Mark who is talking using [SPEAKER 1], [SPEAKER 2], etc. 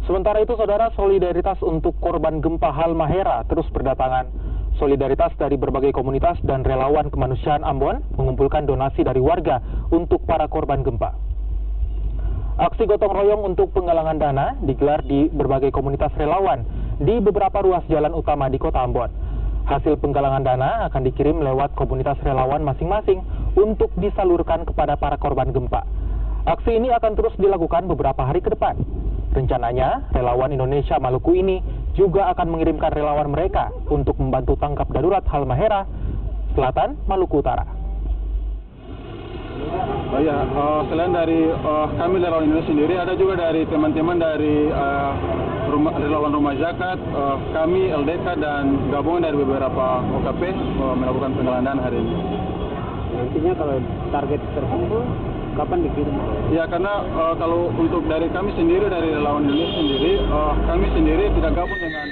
[SPEAKER 1] Sementara itu, saudara, solidaritas untuk korban gempa Halmahera terus berdatangan. Solidaritas dari berbagai komunitas dan relawan kemanusiaan Ambon mengumpulkan donasi dari warga untuk para korban gempa. Aksi gotong royong untuk penggalangan dana digelar di berbagai komunitas relawan di beberapa ruas jalan utama di Kota Ambon. Hasil penggalangan dana akan dikirim lewat komunitas relawan masing-masing untuk disalurkan kepada para korban gempa. Aksi ini akan terus dilakukan beberapa hari ke depan. Rencananya, relawan Indonesia Maluku ini juga akan mengirimkan relawan mereka untuk membantu tanggap darurat Halmahera, Selatan, Maluku Utara.
[SPEAKER 2] Selain dari kami relawan Indonesia sendiri, ada juga dari teman-teman dari relawan Rumah Zakat, kami LDK dan gabungan dari beberapa OKP melakukan penggalangan hari ini.
[SPEAKER 3] Nantinya kalau target terkumpul, kapan dikirim?
[SPEAKER 2] Ya, karena kalau untuk dari kami sendiri, dari relawan Indonesia sendiri, kami sendiri tidak gabung dengan